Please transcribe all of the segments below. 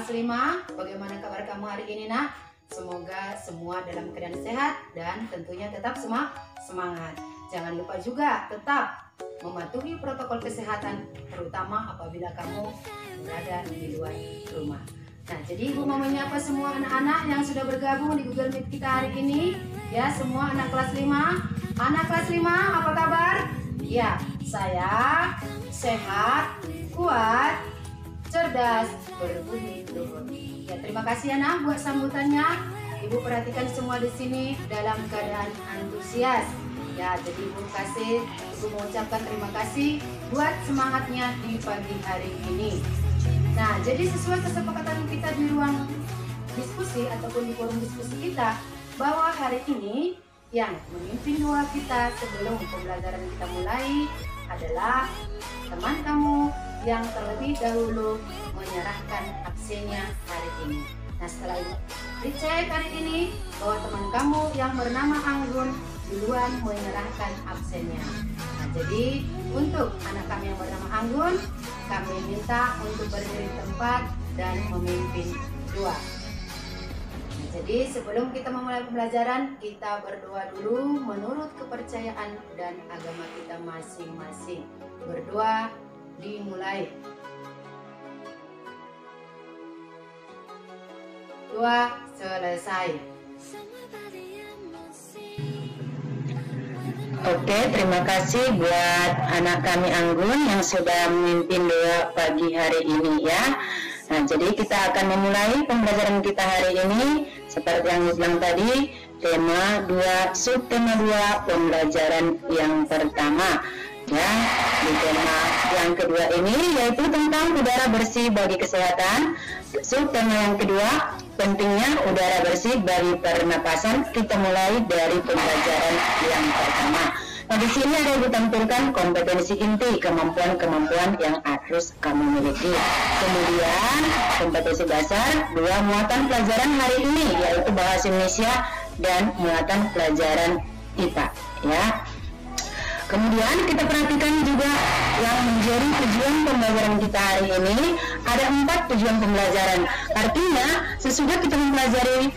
kelas 5. Bagaimana kabar kamu hari ini, nak? Semoga semua dalam keadaan sehat dan tentunya tetap semangat. Jangan lupa juga tetap mematuhi protokol kesehatan, terutama apabila kamu berada di luar rumah. Nah, jadi Ibu mau menyapa semua anak-anak yang sudah bergabung di Google Meet kita hari ini. Ya, semua anak kelas 5. Anak kelas 5, apa kabar? Ya, saya sehat, kuat, cerdas, berbudi luhur. Ya, terima kasih anak buat sambutannya. Ibu perhatikan semua di sini dalam keadaan antusias. Ya, jadi Ibu mengucapkan terima kasih buat semangatnya di pagi hari ini. Nah, jadi sesuai kesepakatan kita di ruang diskusi ataupun di forum diskusi kita, bahwa hari ini yang memimpin doa kita sebelum pembelajaran kita mulai adalah teman kamu yang terlebih dahulu menyerahkan absennya hari ini. Nah, setelah itu dicek hari ini bahwa teman kamu yang bernama Anggun duluan menyerahkan absennya. Nah, jadi untuk anak kami yang bernama Anggun, kami minta untuk berdiri di tempat dan memimpin doa. Nah, jadi sebelum kita memulai pembelajaran, kita berdoa dulu menurut kepercayaan dan agama kita masing-masing. Berdoa dimulai. Doa selesai. Oke, terima kasih buat anak kami Anggun yang sudah memimpin doa pagi hari ini ya. Nah, jadi kita akan memulai pembelajaran kita hari ini seperti yang bilang tadi, tema 2, subtema 2, pembelajaran yang pertama. Ya, di tema yang kedua ini yaitu tentang udara bersih bagi kesehatan. Subtema yang kedua, pentingnya udara bersih bagi pernapasan. Kita mulai dari pembelajaran yang pertama. Nah, di sini ada ditampilkan kompetensi inti, kemampuan-kemampuan yang harus kamu miliki. Kemudian kompetensi dasar, 2 muatan pelajaran hari ini yaitu bahasa Indonesia dan muatan pelajaran IPA. Ya. Kemudian kita perhatikan juga yang menjadi tujuan pembelajaran kita hari ini. Ada 4 tujuan pembelajaran. Artinya sesudah kita mempelajari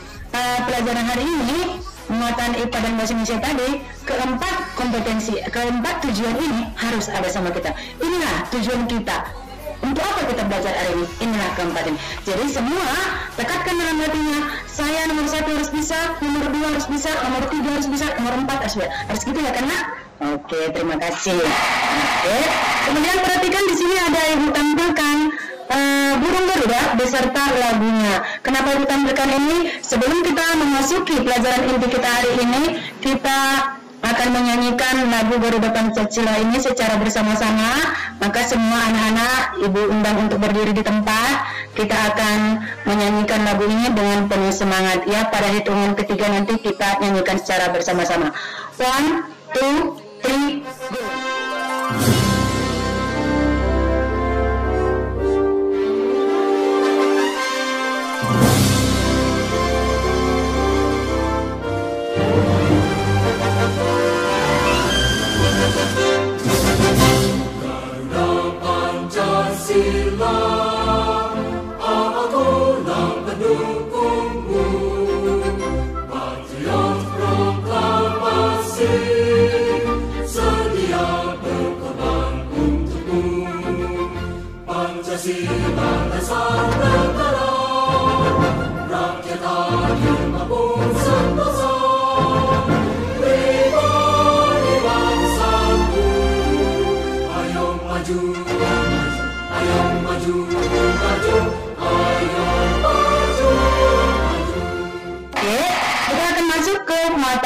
pelajaran hari ini, muatan IPA dan bahasa Indonesia tadi, keempat tujuan ini harus ada sama kita. Inilah tujuan kita. Untuk apa kita belajar hari ini? Inilah keempat ini. Jadi semua tekatkan dalam hatinya, saya nomor 1 harus bisa, nomor 2 harus bisa, nomor 3 harus bisa, nomor 4 harus bisa. Harus gitu ya kan, Nak? Oke, terima kasih. Oke. Kemudian perhatikan di sini ada yang ditampilkan burung Garuda beserta lagunya. Kenapa ditampilkan ini? Sebelum kita memasuki pelajaran inti kita hari ini, kita akan menyanyikan lagu Garuda Pancasila ini secara bersama-sama. Maka semua anak-anak Ibu undang untuk berdiri di tempat. Kita akan menyanyikan lagu ini dengan penuh semangat. Ya, pada hitungan ketiga nanti kita nyanyikan secara bersama-sama. 1, 2, 3, go!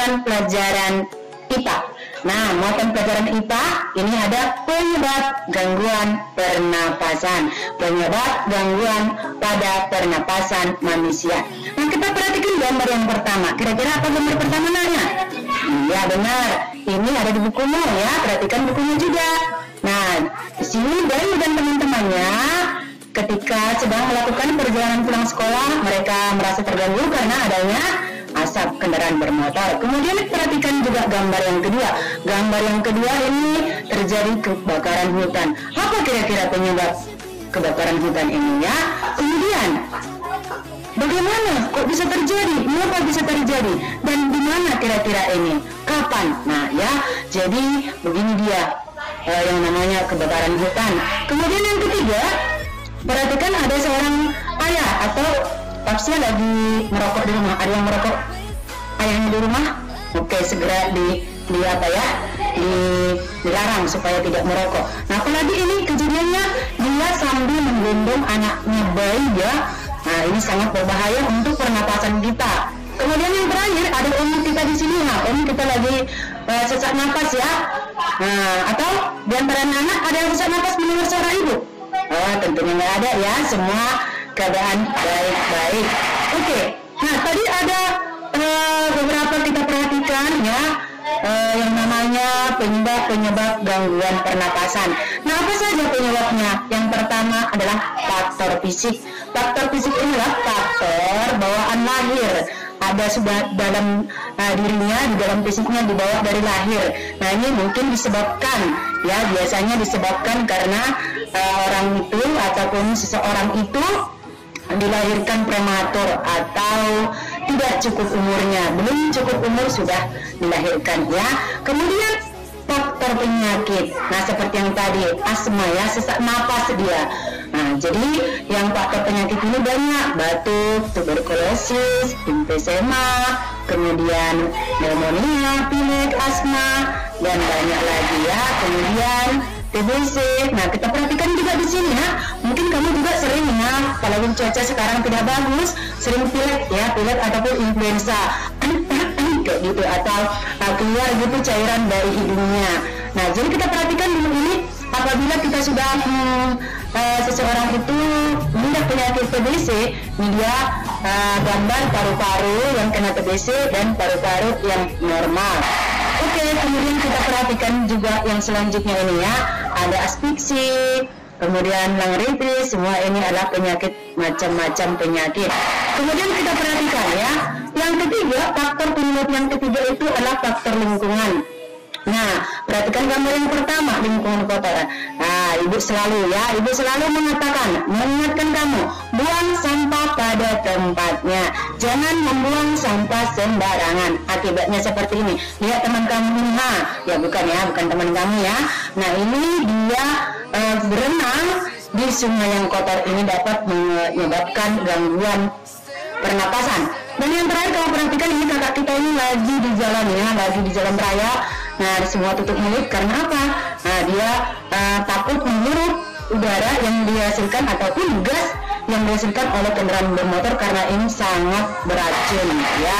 Pelajaran IPA. Nah, muatan pelajaran IPA ini ada penyebab gangguan pernapasan. Penyebab gangguan pada pernapasan manusia. Nah, kita perhatikan gambar yang pertama. Kira-kira apa gambar pertama, Nana? Iya, benar. Ini ada di bukumu ya. Perhatikan bukunya juga. Nah, di sini Bayu dan teman-temannya ketika sedang melakukan perjalanan pulang sekolah, mereka merasa terganggu karena adanya asap kendaraan bermotor. Kemudian perhatikan juga gambar yang kedua. Gambar yang kedua ini terjadi kebakaran hutan. Apa kira-kira penyebab kebakaran hutan ini ya? Kemudian Bagaimana? Kok bisa terjadi? Mengapa bisa terjadi? Dan di mana kira-kira ini? Kapan? Nah ya, jadi begini dia yang namanya kebakaran hutan. Kemudian yang ketiga, perhatikan ada seorang ayah atau pasnya lagi merokok di rumah. Ada yang merokok ayahnya di rumah? Oke, segera dilarang supaya tidak merokok. Nah, apalagi ini kejadiannya dia sambil menggendong anaknya bayi ya. Nah, ini sangat berbahaya untuk pernapasan kita. Kemudian yang terakhir ada om kita di sini. Nah, om kita lagi sesak napas ya. Nah, atau di antara anak ada yang sesak napas mendengar suara ibu? Oh, tentunya nggak ada ya. Semua keadaan baik-baik. Oke. Nah, tadi ada beberapa kita perhatikan ya. Yang namanya penyebab gangguan pernapasan. Nah, apa saja penyebabnya? Yang pertama adalah faktor fisik. Faktor fisik inilah faktor bawaan lahir. Ada sudah dalam dirinya, di dalam fisiknya dibawa dari lahir. Nah, ini mungkin disebabkan ya, biasanya disebabkan karena orang itu ataupun seseorang itu dilahirkan prematur atau tidak cukup umurnya, belum cukup umur sudah dilahirkan ya. Kemudian faktor penyakit, nah seperti yang tadi asma ya, sesak napas dia. Nah, jadi yang faktor penyakit ini banyak, batuk, tuberkulosis, emfisema, kemudian pneumonia, pilek, asma, dan banyak lagi ya. Kemudian TBC. Nah, kita perhatikan juga di sini ya. Mungkin kamu juga sering ya, apalagi cuaca sekarang tidak bagus, sering pilek ya, pilek ataupun influenza. Kayak gitu, atau keluar gitu cairan dari hidungnya. Nah, jadi kita perhatikan dulu ini, apabila kita sudah seseorang itu mengidap penyakit TBC, ini dia gambar paru-paru yang kena TBC dan paru-paru yang normal. Oke, kemudian kita perhatikan juga yang selanjutnya ini ya, ada asfiksi, kemudian laringitis, semua ini adalah penyakit, macam-macam penyakit. Kemudian kita perhatikan ya, yang ketiga, faktor penyebab yang ketiga itu adalah faktor lingkungan. Nah, perhatikan gambar yang pertama, lingkungan kotor. Nah, ibu selalu mengingatkan kamu, buang sampah pada tempatnya. Jangan membuang sampah sembarangan. Akibatnya seperti ini. Lihat teman kamu ini, bukan teman kamu ya. Nah, ini dia berenang di sungai yang kotor ini dapat menyebabkan gangguan pernapasan. Dan yang terakhir, kamu perhatikan ini kakak kita ini lagi di jalan ya, lagi di jalan raya. Nah, semua tutup mulut karena apa? Nah, dia takut menghirup udara yang dihasilkan ataupun gas yang dihasilkan oleh kendaraan bermotor karena ini sangat beracun ya.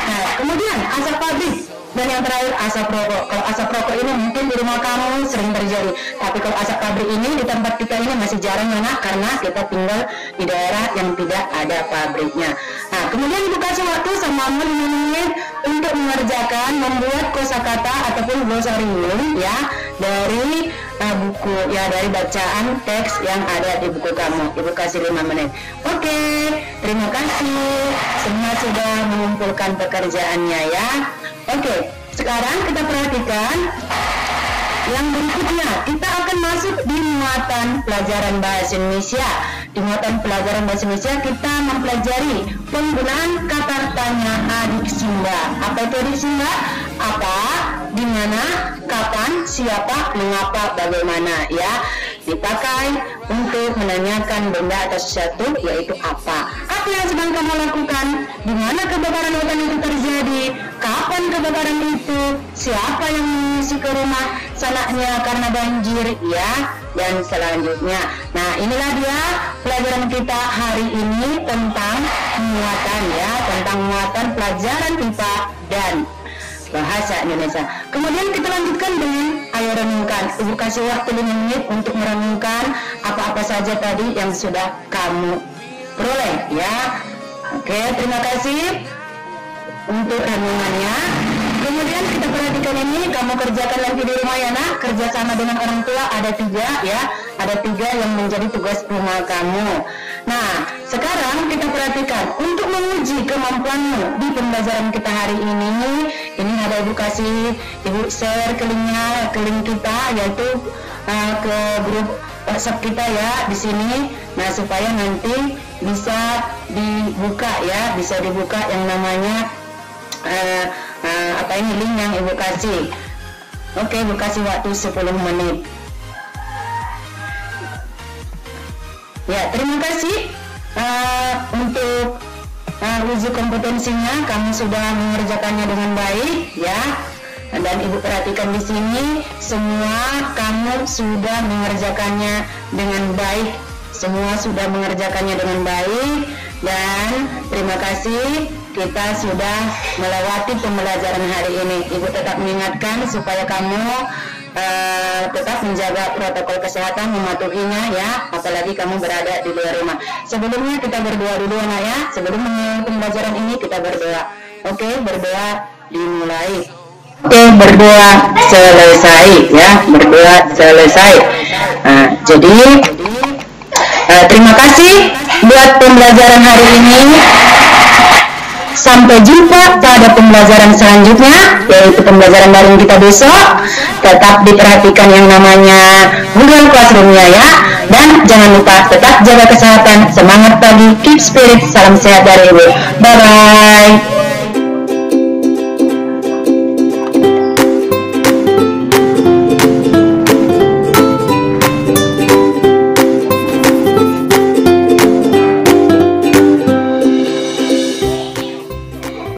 Nah, kemudian asap pabrik. Dan yang terakhir asap rokok. Kalau asap rokok ini mungkin di rumah kamu sering terjadi, tapi kalau asap pabrik ini di tempat kita ini masih jarang ya nak, karena kita tinggal di daerah yang tidak ada pabriknya. Nah, kemudian ibu kasih waktu sama 5 menit untuk mengerjakan membuat kosakata ataupun glosarium ya dari buku ya, dari bacaan teks yang ada di buku kamu. Ibu kasih 5 menit. Oke, terima kasih. Semua sudah mengumpulkan pekerjaannya ya. Oke, sekarang kita perhatikan yang berikutnya. Kita akan masuk di muatan pelajaran bahasa Indonesia. Di muatan pelajaran bahasa Indonesia kita mempelajari penggunaan kata tanya adik Simba. Apa itu adik Simba? Apa, di mana, kapan, siapa, mengapa, bagaimana ya. Dipakai untuk menanyakan benda atau sesuatu, yaitu apa. Apa yang sedang kamu lakukan? Di mana kebakaran hutan itu terjadi? Kapan kebakaran itu? Siapa yang mengisi ke rumah sanaknya karena banjir ya? Dan selanjutnya. Nah, inilah dia pelajaran kita hari ini tentang muatan ya, tentang muatan pelajaran IPA dan bahasa Indonesia. Kemudian kita lanjutkan dengan ayo renungkan. Ibu kasih waktu 5 menit untuk merenungkan apa-apa saja tadi yang sudah kamu peroleh ya. Oke, terima kasih untuk renungannya. Kemudian kita perhatikan ini, kamu kerjakan lagi di rumah ya nak, kerjasama dengan orang tua. Ada 3 ya, ada 3 yang menjadi tugas rumah kamu. Nah, sekarang kita perhatikan untuk menguji kemampuanmu di pembelajaran kita hari ini ada ibu kasih, ibu share ke link kita, yaitu ke grup WhatsApp kita ya di sini. Nah, supaya nanti bisa dibuka ya, bisa dibuka yang namanya link yang Ibu kasih. Oke, Ibu kasih waktu 10 menit. Ya, terima kasih untuk uji kompetensinya. Kamu sudah mengerjakannya dengan baik ya. Dan Ibu perhatikan di sini, semua kamu sudah mengerjakannya dengan baik. Semua sudah mengerjakannya dengan baik. Dan terima kasih, kita sudah melewati pembelajaran hari ini. Ibu tetap mengingatkan supaya kamu tetap menjaga protokol kesehatan, mematuhinya ya, apalagi kamu berada di luar rumah. Sebelumnya kita berdoa dulu anak ya. Sebelum pembelajaran ini kita berdoa. Oke, berdoa dimulai. Oke, berdoa selesai ya, berdoa selesai. Jadi terima kasih buat pembelajaran hari ini. Sampai jumpa pada pembelajaran selanjutnya, yaitu pembelajaran daring kita besok. Tetap diperhatikan yang namanya Google Classroom-nya ya. Dan jangan lupa tetap jaga kesehatan. Semangat pagi, keep spirit, salam sehat dari Ibu. Bye-bye.